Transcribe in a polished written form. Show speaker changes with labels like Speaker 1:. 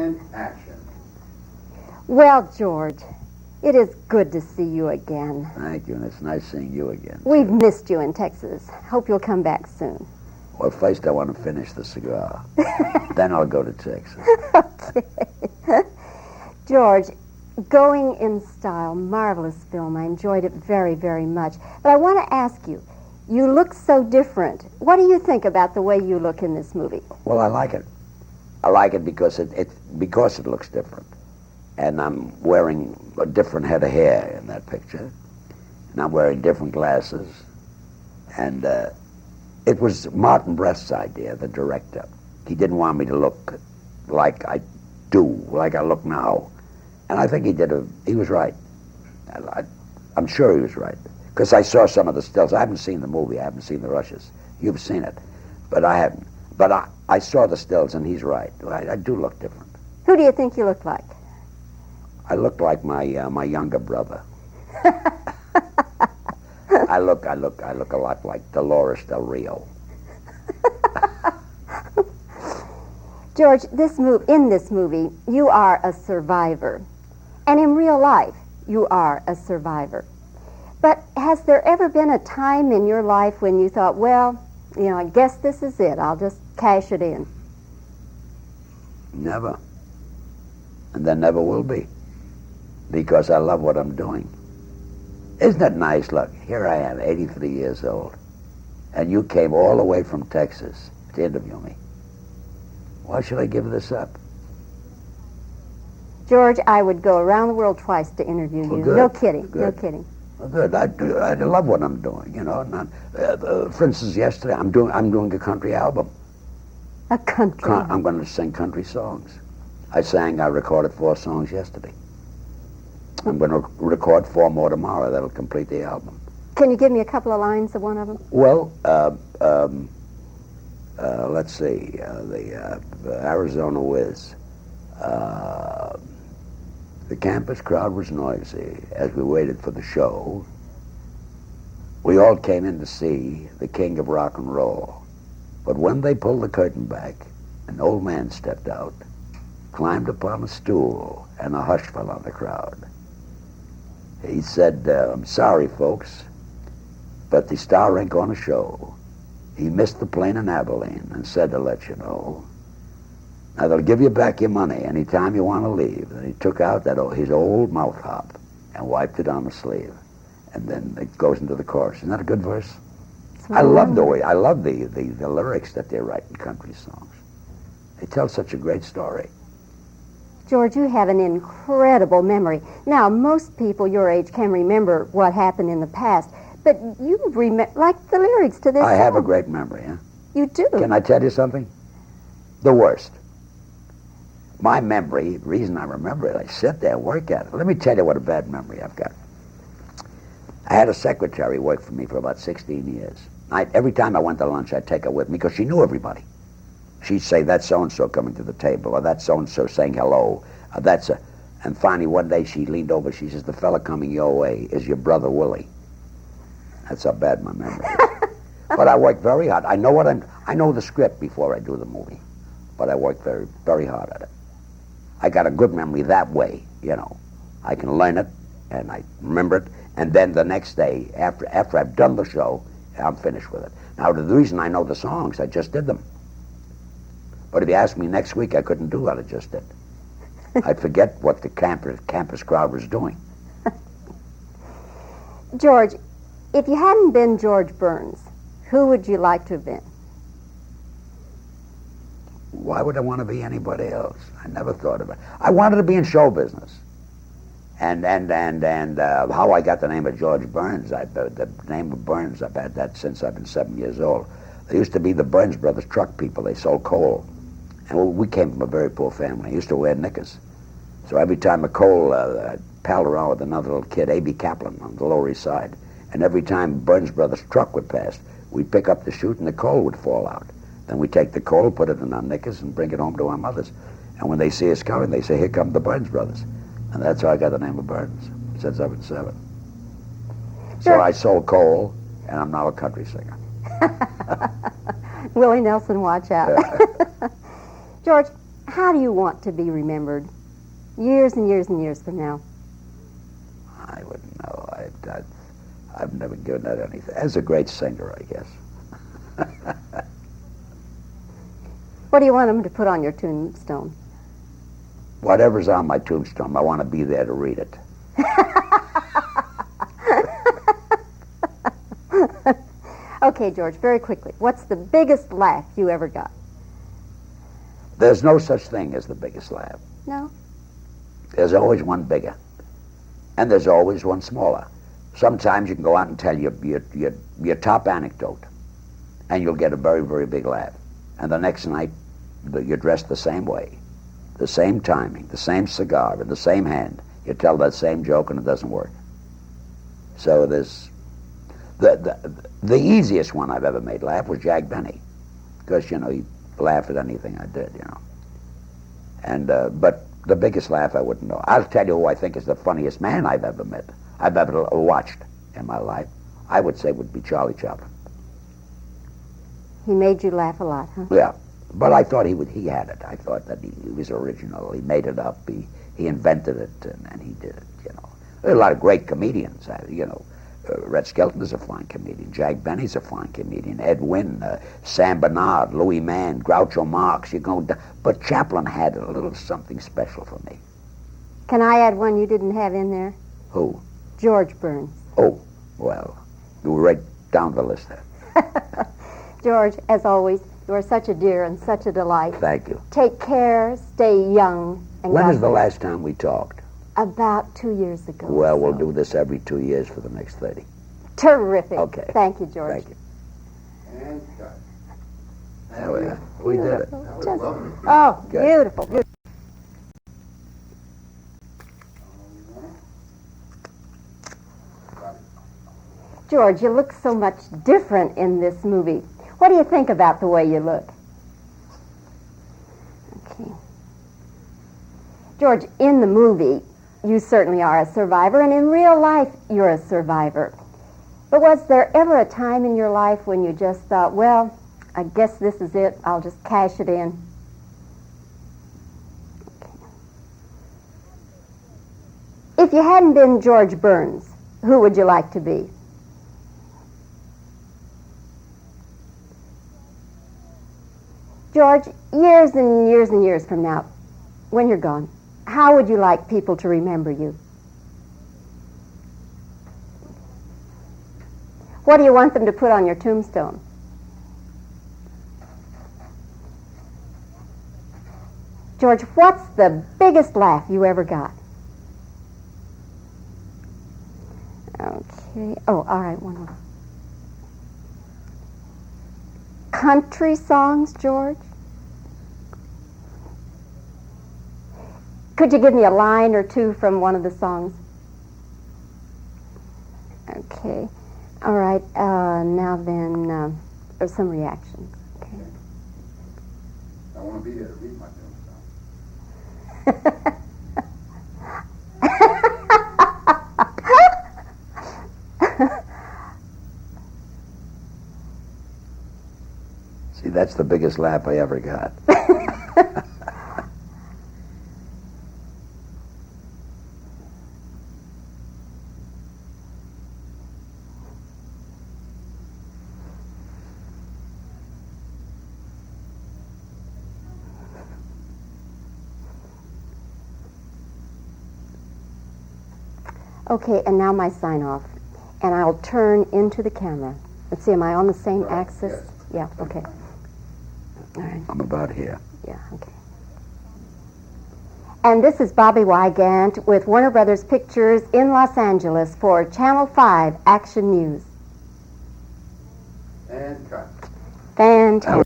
Speaker 1: And action.
Speaker 2: Well, George, it is good to see you again.
Speaker 3: Thank you, and it's nice seeing you again.
Speaker 2: We've missed you in Texas. Hope you'll come back soon.
Speaker 3: Well, first I want to finish the cigar. Then I'll go to Texas.
Speaker 2: Okay. George, Going in Style, marvelous film. I enjoyed it very, very much. But I want to ask you, you look so different. What do you think about the way you look in this movie?
Speaker 3: Well, I like it. I like it because it looks different. And I'm wearing a different head of hair in that picture. And I'm wearing different glasses. And it was Martin Brest's idea, the director. He didn't want me to look like I look now. And I think he was right. I'm sure he was right. Because I saw some of the stills. I haven't seen the movie. I haven't seen the rushes. You've seen it. But I haven't. But I saw the stills, and he's right. I do look different.
Speaker 2: Who do you think you look like?
Speaker 3: I look like my younger brother. I look a lot like Dolores Del Rio.
Speaker 2: George, in this movie, you are a survivor. And in real life, you are a survivor. But has there ever been a time in your life when you thought, well, I guess this is it. I'll just cash it in?
Speaker 3: Never. And there never will be. Because I love what I'm doing. Isn't it nice? Look, here I am, 83 years old. And you came all the way from Texas to interview me. Why should I give this up?
Speaker 2: George, I would go around the world twice to interview you.
Speaker 3: Good.
Speaker 2: No kidding.
Speaker 3: Good.
Speaker 2: No kidding.
Speaker 3: Well, good. I love what I'm doing. For instance, yesterday I'm doing a country album.
Speaker 2: A country.
Speaker 3: I'm going to sing country songs. I recorded 4 songs yesterday. I'm going to record 4 more tomorrow. That'll complete the album.
Speaker 2: Can you give me a couple of lines of one of them?
Speaker 3: Well, let's see. The Arizona Whiz. The campus crowd was noisy as we waited for the show. We all came in to see the king of rock and roll. But when they pulled the curtain back, an old man stepped out, climbed upon a stool, and a hush fell on the crowd. He said, I'm sorry, folks, but the star ain't going to show. He missed the plane in Abilene and said to let you know. Now, they'll give you back your money any time you want to leave. And he took out his old mouth harp and wiped it on the sleeve. And then it goes into the chorus. Isn't that a good verse? I love the lyrics that they write in country songs. They tell such a great story.
Speaker 2: George, you have an incredible memory. Now, most people your age can remember what happened in the past, but you remember, like the lyrics to this song.
Speaker 3: I have a great memory, huh?
Speaker 2: You do?
Speaker 3: Can I tell you something? The worst. My memory, the reason I remember it, I sit there and work at it. Let me tell you what a bad memory I've got. I had a secretary work for me for about 16 years. Every time I went to lunch, I'd take her with me because she knew everybody. She'd say, that's so-and-so coming to the table, or that's so-and-so saying hello. And finally, one day, she leaned over, she says, the fella coming your way is your brother Willie. That's how bad my memory is. But I worked very hard. I know the script before I do the movie, but I worked very, very hard at it. I got a good memory that way, I can learn it, and I remember it, and then the next day, after I've done the show, I'm finished with it. Now, the reason I know the songs, I just did them. But if you asked me next week, I couldn't do what I just did. I'd forget what the campus crowd was doing.
Speaker 2: George, if you hadn't been George Burns, who would you like to have been?
Speaker 3: Why would I want to be anybody else? I never thought of it. I wanted to be in show business. And how I got the name of George Burns, the name of Burns, I've had that since I've been 7 years old. They used to be the Burns brothers truck people. They sold coal. And we came from a very poor family. I used to wear knickers. So every time a coal, I'd pal around with another little kid, A.B. Chaplin, on the Lower East Side. And every time Burns brothers truck would pass, we'd pick up the chute and the coal would fall out. Then we'd take the coal, put it in our knickers, and bring it home to our mothers. And when they see us coming, they say, here come the Burns brothers. And that's how I got the name of Burns, since I was 7. So I sold coal, and I'm now a country singer.
Speaker 2: Willie Nelson, watch out. George, how do you want to be remembered years and years and years from now?
Speaker 3: I wouldn't know. I've never given that anything. As a great singer, I guess.
Speaker 2: What do you want them to put on your tombstone?
Speaker 3: Whatever's on my tombstone, I want to be there to read it.
Speaker 2: Okay, George, very quickly. What's the biggest laugh you ever got?
Speaker 3: There's no such thing as the biggest laugh.
Speaker 2: No?
Speaker 3: There's always one bigger. And there's always one smaller. Sometimes you can go out and tell your top anecdote, and you'll get a very, very big laugh. And the next night, you're dressed the same way, the same timing, the same cigar, in the same hand. You tell that same joke, and it doesn't work. So there's... The easiest one I've ever made laugh was Jack Benny, because, you know, he laughed at anything I did, you know. And, but the biggest laugh I wouldn't know. I'll tell you who I think is the funniest man I've ever met, I've ever watched in my life. I would say would be Charlie Chaplin.
Speaker 2: He made you laugh a lot, huh?
Speaker 3: Yeah, but I thought he had it. I thought that he was original. He made it up. He invented it, and he did it, you know. There are a lot of great comedians, you know. Red Skelton's a fine comedian. Jack Benny's a fine comedian. Ed Wynn, Sam Bernard, Louis Mann, Groucho Marx. You go, but Chaplin had a little something special for me.
Speaker 2: Can I add one you didn't have in there?
Speaker 3: Who?
Speaker 2: George Burns.
Speaker 3: Oh, well, you were right down the list there.
Speaker 2: George, as always, you are such a dear and such a delight.
Speaker 3: Thank you.
Speaker 2: Take care, stay young, and
Speaker 3: When
Speaker 2: God
Speaker 3: is the
Speaker 2: bless.
Speaker 3: last time we talked?
Speaker 2: About 2 years ago.
Speaker 3: Well,
Speaker 2: or
Speaker 3: we'll
Speaker 2: so.
Speaker 3: do this every 2 years for the next 30.
Speaker 2: Terrific.
Speaker 3: Okay.
Speaker 2: Thank you, George.
Speaker 3: Thank you.
Speaker 1: And cut.
Speaker 3: There we did it.
Speaker 2: Just, oh,
Speaker 3: Good.
Speaker 2: beautiful, beautiful. George, you look so much different in this movie. What do you think about the way you look? Okay. George, in the movie, you certainly are a survivor, and in real life, you're a survivor. But was there ever a time in your life when you just thought, well, I guess this is it, I'll just cash it in? Okay. If you hadn't been George Burns, who would you like to be? George, years and years and years from now, when you're gone, how would you like people to remember you? What do you want them to put on your tombstone? George, what's the biggest laugh you ever got? Okay. Oh, all right, one more. Country songs, George? Could you give me a line or two from one of the songs? Okay. All right. Now then, some reactions. Okay.
Speaker 1: I want to be there to read my
Speaker 3: See, that's the biggest laugh I ever got.
Speaker 2: Okay, and now my sign off. And I'll turn into the camera. Let's see, am I on the same axis?
Speaker 1: yes.
Speaker 2: Yeah, okay. All right,
Speaker 3: I'm about here.
Speaker 2: yeah, okay. And this is Bobbie Wygant with Warner Brothers Pictures in Los Angeles for Channel 5 Action News.
Speaker 1: And cut.
Speaker 2: Fantastic.